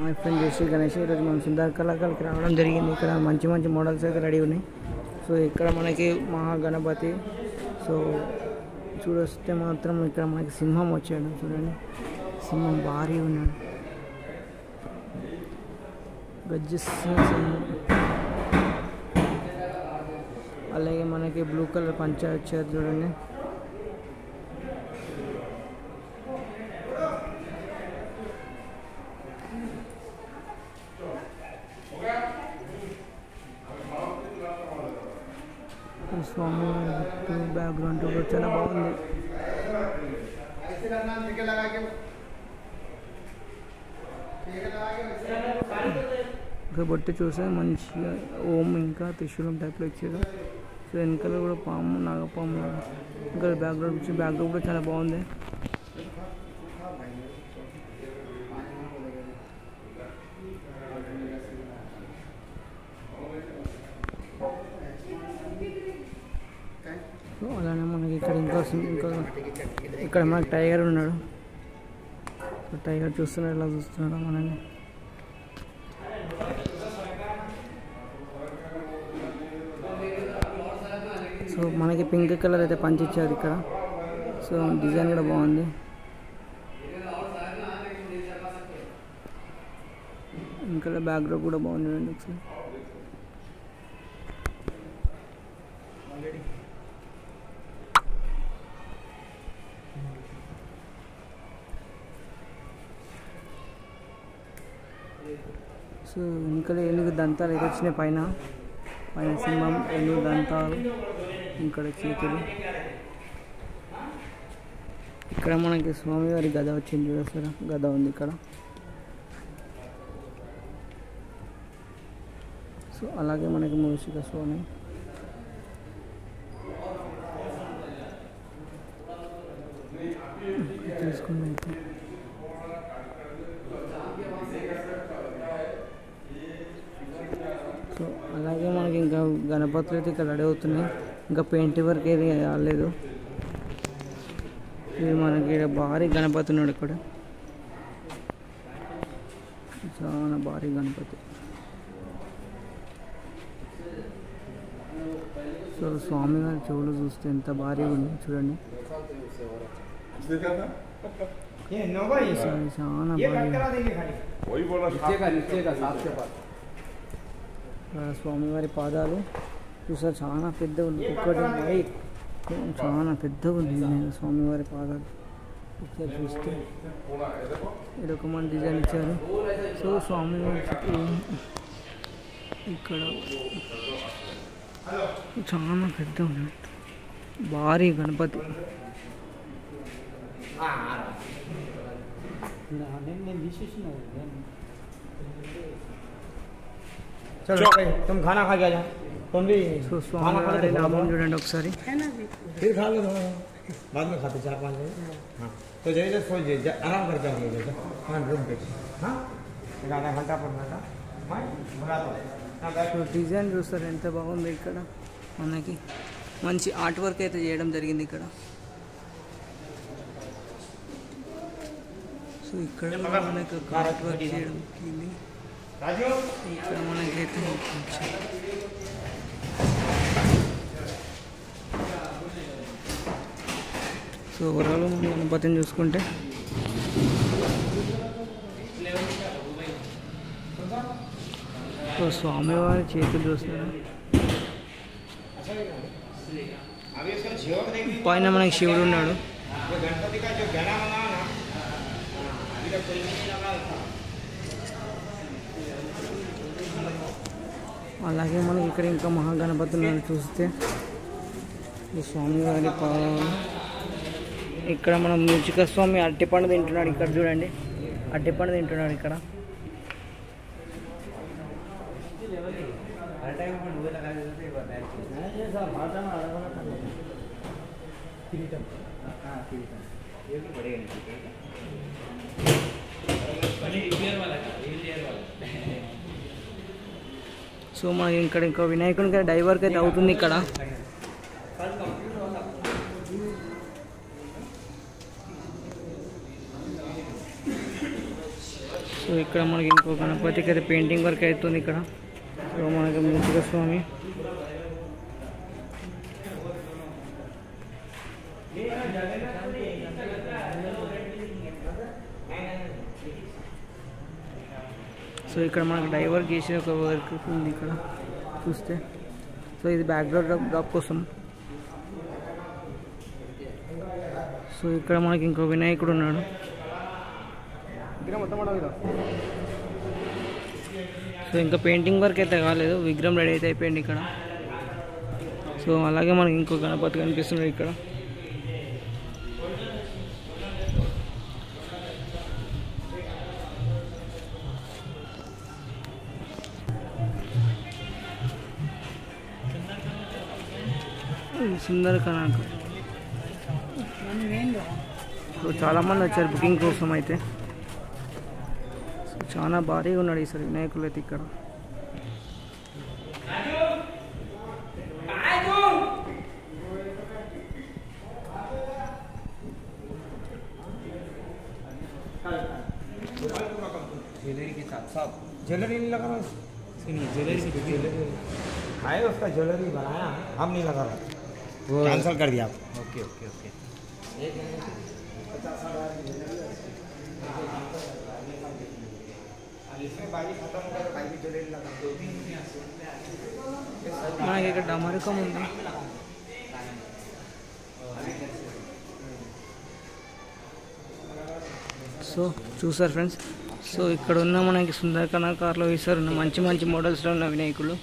My friend జై శ్రీ గణేష్. ఈరోజు మనం సుందర కళాకారులకి రావడం జరిగింది. ఇక్కడ మంచి మంచి మోడల్స్ అయితే రెడీ ఉన్నాయి. సో ఇక్కడ మనకి మహాగణపతి. సో చూడొస్తే మాత్రం ఇక్కడ మనకి సింహం వచ్చాడు. చూడండి, సింహం భారీ ఉన్నాడు. సింహం. అలాగే మనకి బ్లూ కలర్ పంచ వచ్చారు చూడండి. స్వామి బ్యాక్గ్రౌండ్ కూడా చాలా బాగుంది. ఇంకా బొట్టు చూస్తే మంచిగా ఓం ఇంకా త్రిశూలం టైప్లో ఇచ్చారు. సో వెనకాల కూడా పాము, నాగపాము. ఇంకా బ్యాక్గ్రౌండ్ కూడా చాలా బాగుంది. సో అలానే మనకి ఇక్కడ ఇంకా ఇక్కడ మనకి టైగర్ ఉన్నాడు. సో టైగర్ చూస్తున్నాడు, ఎలా చూస్తున్నాడు మనని. సో మనకి పింక్ కలర్ అయితే పంచి ఇచ్చారు ఇక్కడ. సో డిజైన్ కూడా బాగుంది. ఇంకా బ్యాక్గ్రౌండ్ కూడా బాగుంది చూడండి ఒకసారి. సో వెనుకలు ఏనుగు దంతాలు అయితే వచ్చినాయి. పైన సింహం, ఏనుగు దంతాలు, ఇక్కడ చేతులు. ఇక్కడ మనకి స్వామివారి గద వచ్చింది చూస్తారా, గద ఉంది ఇక్కడ. సో అలాగే మనకి మూషిక స్వామి. తీసుకున్నట్టు సో అలాగే మనకి ఇంకా గణపతులు అయితే ఇక్కడ రెడీ అవుతున్నాయి. ఇంకా పెయింట్ వర్క్ ఏది రాలేదు. ఇది మనకి భారీ గణపతి ఉన్నాడు ఇక్కడ, చాలా భారీ గణపతి. సో స్వామి గారి చెవులు చూస్తే ఎంత భారీగా ఉంది చూడండి. చాలా స్వామివారి పాదాలు చూసారు, చాలా పెద్దగా ఉంది. ఒక్కటి చాలా పెద్దగా ఉంది స్వామివారి పాదాలు. ఇక్కడ చూస్తే ఇదొక మన డిజైన్ ఇచ్చారు. సో స్వామివారి ఇక్కడ చాలా పెద్ద ఉంది, భారీ గణపతి. चलो तुम खाना खा के आ जाओ, तुम भी। సో స్వామివారి నామం చూడండి ఒకసారి. फिर खा लो, बाद में खाते 4-5 बजे। हाँ तो जाइए, सो जाइए, आराम करके आ जाइए। हाँ रूम पे, हाँ आधा घंटा पड़ना था। हाँ भगा दो। సో డిజైన్ చూస్తారు ఎంత బాగుంది. ఇక్కడ మనకి మంచి ఆర్ట్ వర్క్ అయితే చేయడం జరిగింది ఇక్కడ. సో ఇక్కడ మనకి ఆర్ట్ వర్క్ చేయడం జరిగింది. ఇక్కడ మనకైతే సో ఓవరాల్ మనం గణపతిని చూసుకుంటే సో స్వామివారి చేతులు చూస్తున్నారు. పైన మనకి శివుడు ఉన్నాడు. అలాగే మనకి ఇక్కడ ఇంకా మహాగణపతి ఉన్నాడు. చూస్తే ఈ స్వామివారి పాదాలు. ఇక్కడ మనం మూషిక స్వామి అరటిపండు తింటున్నాడు. ఇక్కడ చూడండి, అరటిపండు తింటున్నాడు ఇక్కడ. సో మనకి ఇక్కడ ఇంకో వినాయకునికి డైవర్కి అయితే అవుతుంది ఇక్కడ. సో ఇక్కడ మనకి ఇంకో గణపతికి అయితే పెయింటింగ్ వర్క్ అవుతుంది ఇక్కడ. సో మనకి మూషిక స్వామి, సో ఇక్కడ మనకు డైవర్ చేసిన ఒక వర్క్ ఉంది ఇక్కడ చూస్తే. సో ఇది బ్యాక్గ్రౌండ్ డ్రాప్ కోసం. సో ఇక్కడ మనకి ఇంకో వినాయకుడు ఉన్నాడు. సో ఇంకా పెయింటింగ్ వర్క్ అయితే కాలేదు, విగ్రహం రెడీ అయితే అయిపోయింది ఇక్కడ. సో అలాగే మనకి ఇంకో గణపతి కనిపిస్తున్నాడు ఇక్కడ. సుందరకాండ. సో చాలామంది వచ్చారు బుకింగ్ కోసం అయితే. సో చాలా భారీగా ఉన్నాడు ఈసారి వినాయకులు అయితే ఇక్కడ. ज्वेलरी के साथ साथ ज्वेलरी नहीं लगा रहा, ज्वेलरी है उसका, ज्वेलरी बनाया हम नहीं लगा रहा, वो कैंसिल कर दिया आप. Okay okay okay. మనకి ఇక్కడ డమరుకం ఉంది. సో చూసారు ఫ్రెండ్స్, సో ఇక్కడ ఉన్న మనకి సుందరకాండ కార్లో వేసారు మంచి మంచి మోడల్స్లో ఉన్న వినాయకులు.